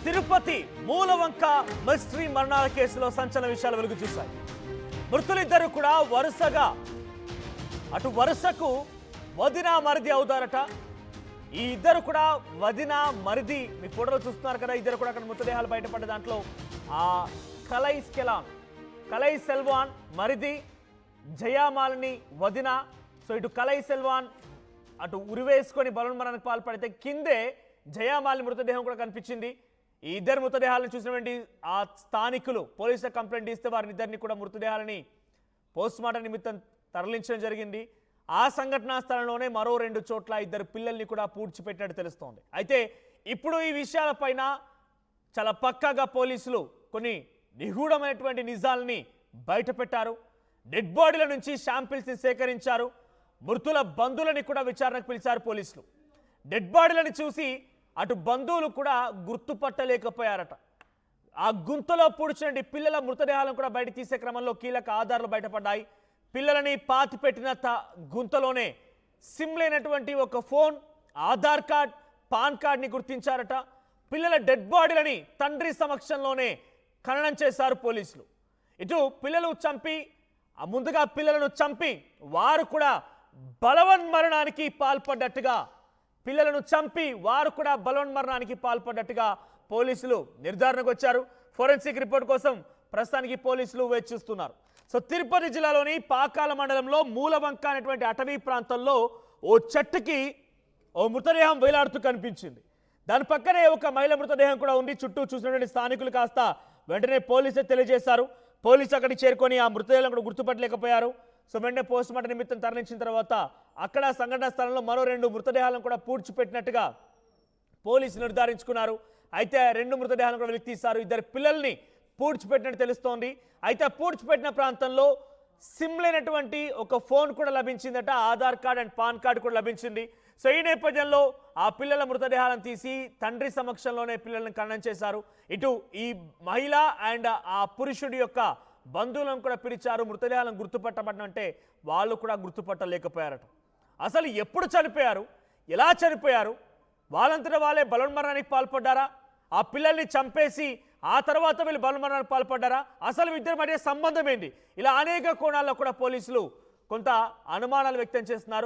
Tirupati మూలవంక mystery మరణాల కేసులో సంచలన విషయాలు వెలుగు చూశాయి. మృతులిద్దరూ కూడా వరుసగా అటు వరుసకు వదిన మరిది అవుతారట. ఈ ఇద్దరు కూడా వదిన మరిది, మీ ఫోటోలో చూస్తున్నారు కదా, ఇద్దరు కూడా అక్కడ మృతదేహాలు బయటపడ్డ దాంట్లో ఆ కలై సెల్వాన్ మరిది, జయామాలిని వదిన. సో ఇటు కలై సెల్వాన్ అటు ఉరివేసుకొని బలవన్మరణానికి పాల్పడితే కిందే జయామాలిని మృతదేహం కూడా కనిపించింది. ఈ ఇద్దరు మృతదేహాలను చూసినటువంటి ఆ స్థానికులు పోలీసులకు కంప్లైంట్ ఇస్తే వారిని ఇద్దరిని కూడా మృతదేహాలని పోస్ట్మార్టం నిమిత్తం తరలించడం జరిగింది. ఆ సంఘటనా స్థలంలోనే మరో 2 చోట్ల ఇద్దరు పిల్లల్ని కూడా పూడ్చిపెట్టినట్టు తెలుస్తోంది. అయితే ఇప్పుడు ఈ విషయాలపైన చాలా పక్కాగా పోలీసులు కొన్ని నిగూఢమైనటువంటి నిజాలని బయటపెట్టారు. డెడ్ బాడీల నుంచి శాంపిల్స్ని సేకరించారు. మృతుల బంధువులని కూడా విచారణకు పిలిచారు పోలీసులు. డెడ్ బాడీలను చూసి అటు బంధువులు కూడా గుర్తుపట్టలేకపోయారట. ఆ గుంతలో పూడ్చినటువంటి పిల్లల మృతదేహాలను కూడా బయట తీసే క్రమంలో కీలక ఆధారాలు బయటపడ్డాయి. పిల్లలని పాతిపెట్టిన గుంతలోనే సిమ్ లేనటువంటి ఒక ఫోన్, ఆధార్ కార్డ్, పాన్ కార్డ్ని గుర్తించారట. పిల్లల డెడ్ బాడీలని తండ్రి సమక్షంలోనే ఖననం చేశారు పోలీసులు. ఇటు ముందుగా పిల్లలను చంపి వారు కూడా బలవన్మరణానికి పాల్పడ్డట్టుగా పోలీసులు నిర్ధారణకు వచ్చారు. ఫోరెన్సిక్ రిపోర్ట్ కోసం ప్రస్తుతానికి పోలీసులు వేచి చూస్తున్నారు. సో తిరుపతి జిల్లాలోని పాకాల మండలంలో మూలవంక అనేటువంటి అటవీ ప్రాంతంలో ఓ చెట్టుకి ఓ మృతదేహం వేలాడుతూ కనిపించింది. దాని పక్కనే ఒక మహిళ మృతదేహం కూడా ఉంది. చుట్టూ చూసినటువంటి స్థానికులు కాస్త వెంటనే పోలీసులు తెలియజేశారు. పోలీసు అక్కడికి చేరుకొని ఆ మృతదేహాలను కూడా గుర్తుపట్టలేకపోయారు. సో వెంటనే పోస్ట్మార్టం నిమిత్తం తరలించిన తర్వాత అక్కడ సంఘటనా స్థలంలో మరో 2 మృతదేహాలను కూడా పూడ్చిపెట్టినట్టుగా పోలీసులు నిర్ధారించుకున్నారు. అయితే 2 మృతదేహాలను కూడా వెలికి తీశారు. ఇద్దరు పిల్లల్ని పూడ్చిపెట్టినట్టు తెలుస్తోంది. అయితే పూడ్చిపెట్టిన ప్రాంతంలో సిమ్ లేనటువంటి ఒక ఫోన్ కూడా లభించిందట. Aadhaar card and PAN card కూడా లభించింది. సో ఈ నేపథ్యంలో ఆ పిల్లల మృతదేహాలను తీసి తండ్రి సమక్షంలోనే పిల్లలను ఖననం చేశారు. ఇటు ఈ మహిళ అండ్ ఆ పురుషుడి యొక్క బంధువులను కూడా పిలిచారు. మృతదేహాలను గుర్తుపట్టబడినంటే వాళ్ళు కూడా గుర్తుపట్టలేకపోయారట. అసలు ఎప్పుడు చనిపోయారు, ఎలా చనిపోయారు, వాళ్ళంతటా వాళ్ళే బలవన్మరణానికి పాల్పడ్డారా, ఆ పిల్లల్ని చంపేసి ఆ తర్వాత వీళ్ళు బలవన్మరణానికి పాల్పడ్డారా, అసలు ఇద్దరి మధ్య సంబంధం ఏంటి, ఇలా అనేక కోణాల్లో కూడా పోలీసులు కొంత అనుమానాలు వ్యక్తం చేస్తున్నారు.